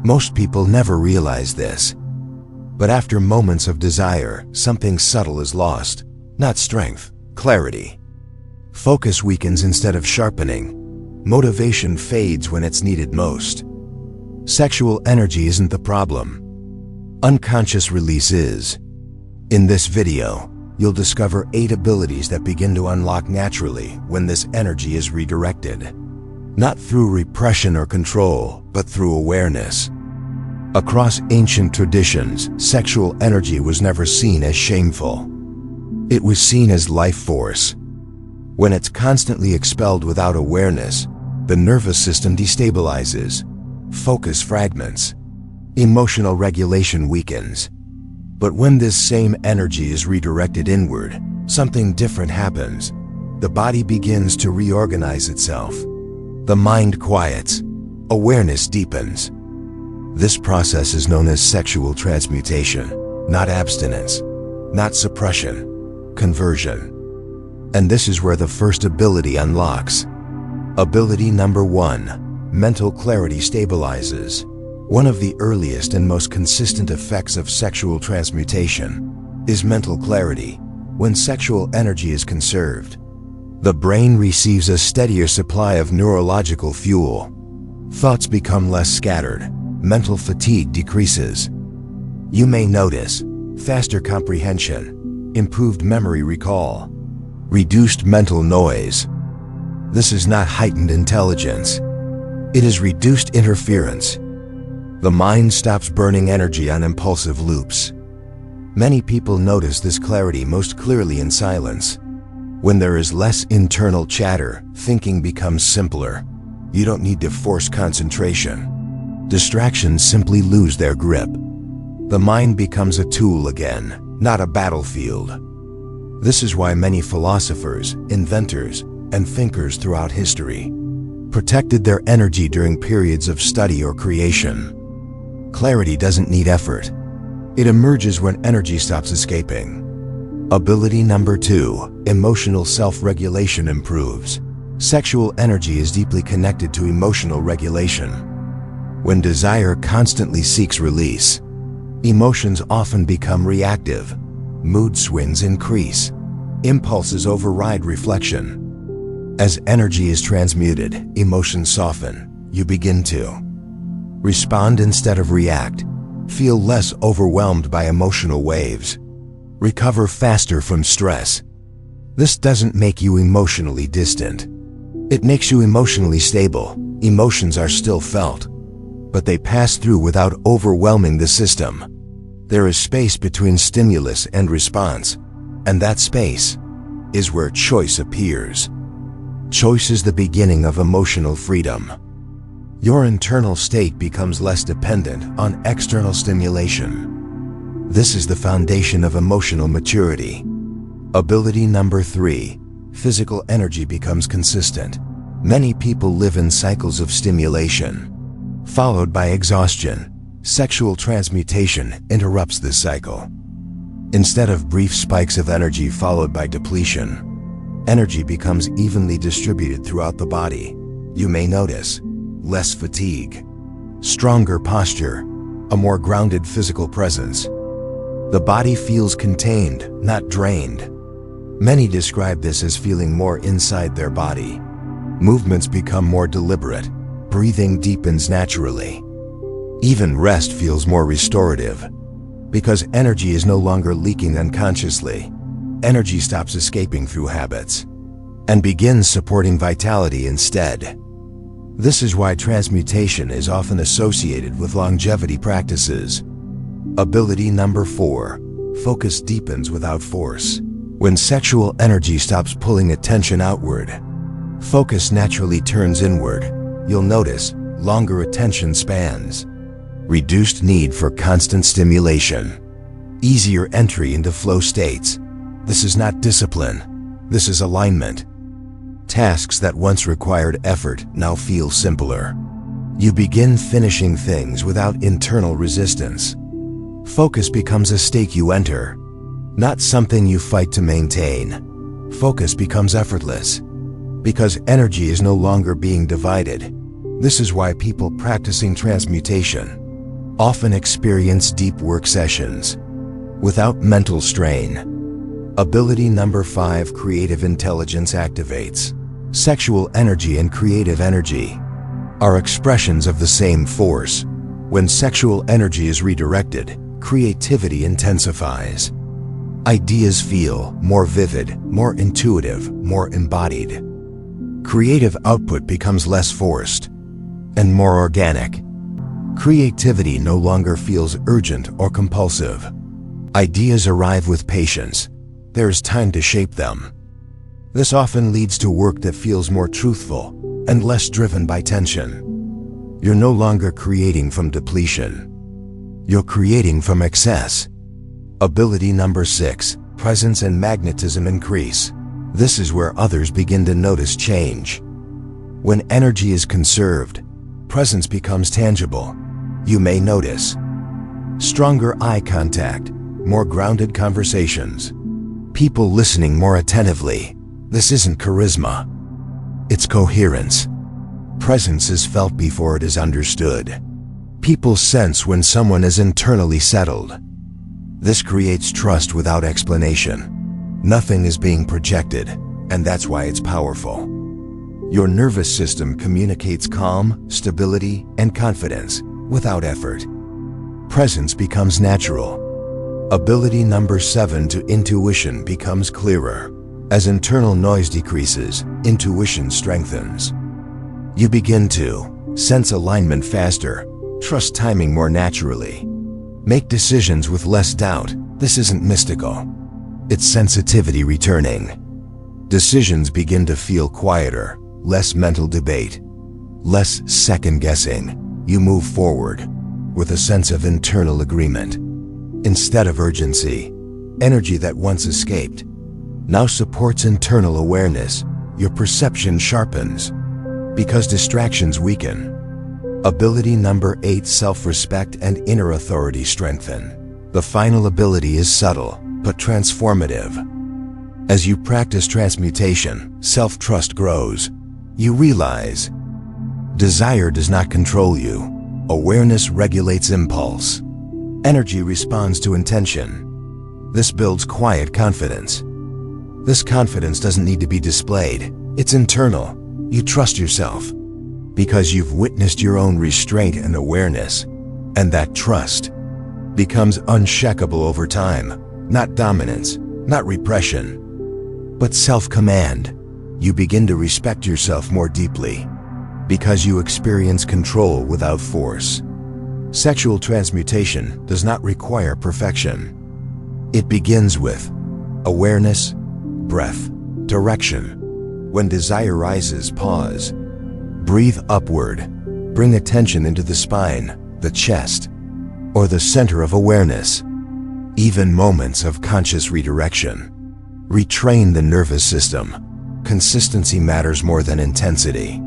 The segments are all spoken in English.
Most people never realize this. But after moments of desire, something subtle is lost. Not strength, clarity. Focus weakens instead of sharpening. Motivation fades when it's needed most. Sexual energy isn't the problem. Unconscious release is. In this video, you'll discover 8 abilities that begin to unlock naturally when this energy is redirected. Not through repression or control, but through awareness. Across ancient traditions, sexual energy was never seen as shameful. It was seen as life force. When it's constantly expelled without awareness, the nervous system destabilizes, focus fragments, emotional regulation weakens. But when this same energy is redirected inward, something different happens. The body begins to reorganize itself. The mind quiets. Awareness deepens. This process is known as sexual transmutation, not abstinence, not suppression, conversion. And this is where the first ability unlocks. Ability number 1, mental clarity stabilizes. One of the earliest and most consistent effects of sexual transmutation is mental clarity. When sexual energy is conserved, the brain receives a steadier supply of neurological fuel. Thoughts become less scattered. Mental fatigue decreases. You may notice faster comprehension, improved memory recall, reduced mental noise. This is not heightened intelligence. It is reduced interference. The mind stops burning energy on impulsive loops. Many people notice this clarity most clearly in silence. When there is less internal chatter, thinking becomes simpler. You don't need to force concentration. Distractions simply lose their grip. The mind becomes a tool again, not a battlefield. This is why many philosophers, inventors, and thinkers throughout history protected their energy during periods of study or creation. Clarity doesn't need effort. It emerges when energy stops escaping. Ability number 2, emotional self-regulation improves. Sexual energy is deeply connected to emotional regulation. When desire constantly seeks release, emotions often become reactive. Mood swings increase. Impulses override reflection. As energy is transmuted, emotions soften. You begin to respond instead of react. Feel less overwhelmed by emotional waves. Recover faster from stress. This doesn't make you emotionally distant. It makes you emotionally stable. Emotions are still felt, but they pass through without overwhelming the system. There is space between stimulus and response, and that space is where choice appears. Choice is the beginning of emotional freedom. Your internal state becomes less dependent on external stimulation. This is the foundation of emotional maturity. Ability number 3, physical energy becomes consistent. Many people live in cycles of stimulation, followed by exhaustion. Sexual transmutation interrupts this cycle. Instead of brief spikes of energy followed by depletion, energy becomes evenly distributed throughout the body. You may notice less fatigue, stronger posture, a more grounded physical presence. The body feels contained, not drained. Many describe this as feeling more inside their body. Movements become more deliberate. Breathing deepens naturally. Even rest feels more restorative. Because energy is no longer leaking unconsciously, energy stops escaping through habits and begins supporting vitality instead. This is why transmutation is often associated with longevity practices. Ability number 4, focus deepens without force. When sexual energy stops pulling attention outward, focus naturally turns inward. You'll notice longer attention spans, reduced need for constant stimulation, easier entry into flow states. This is not discipline. This is alignment. Tasks that once required effort now feel simpler. You begin finishing things without internal resistance. Focus becomes a stake you enter, not something you fight to maintain. Focus becomes effortless because energy is no longer being divided. This is why people practicing transmutation often experience deep work sessions without mental strain. Ability number 5, creative intelligence activates. Sexual energy and creative energy are expressions of the same force. When sexual energy is redirected, creativity intensifies. Ideas feel more vivid, more intuitive, more embodied. Creative output becomes less forced and more organic. Creativity no longer feels urgent or compulsive. Ideas arrive with patience. There's time to shape them. This often leads to work that feels more truthful and less driven by tension. You're no longer creating from depletion. You're creating from excess. Ability number 6, presence and magnetism increase. This is where others begin to notice change. When energy is conserved, presence becomes tangible. You may notice stronger eye contact, more grounded conversations, people listening more attentively. This isn't charisma. It's coherence. Presence is felt before it is understood. People sense when someone is internally settled. This creates trust without explanation. Nothing is being projected, and that's why it's powerful. Your nervous system communicates calm, stability, and confidence without effort. Presence becomes natural. Ability number 7, to intuition becomes clearer. As internal noise decreases, intuition strengthens. You begin to sense alignment faster, trust timing more naturally, make decisions with less doubt. This isn't mystical. It's sensitivity returning. Decisions begin to feel quieter, less mental debate, less second-guessing. You move forward with a sense of internal agreement. Instead of urgency, energy that once escaped now supports internal awareness. Your perception sharpens because distractions weaken. Ability number 8, self-respect and inner authority strengthen. The final ability is subtle but transformative. As you practice transmutation, self-trust grows. You realize desire does not control you. Awareness regulates impulse. Energy responds to intention. This builds quiet confidence. This confidence doesn't need to be displayed. It's internal. You trust yourself because you've witnessed your own restraint and awareness, and that trust becomes unshakable over time. Not dominance, not repression, but self-command. You begin to respect yourself more deeply because you experience control without force. Sexual transmutation does not require perfection. It begins with awareness, breath, direction. When desire rises, pause. Breathe upward. Bring attention into the spine, the chest, or the center of awareness. Even moments of conscious redirection retrain the nervous system. Consistency matters more than intensity.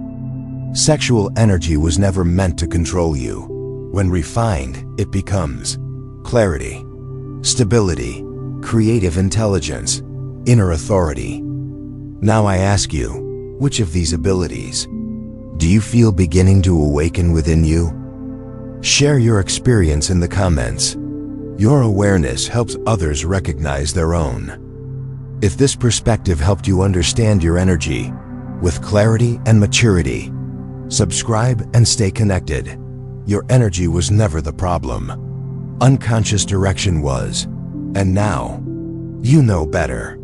Sexual energy was never meant to control you. When refined, it becomes clarity, stability, creative intelligence, inner authority. Now I ask you, which of these abilities do you feel beginning to awaken within you? Share your experience in the comments. Your awareness helps others recognize their own. If this perspective helped you understand your energy with clarity and maturity, subscribe and stay connected. Your energy was never the problem. Unconscious direction was. And now, you know better.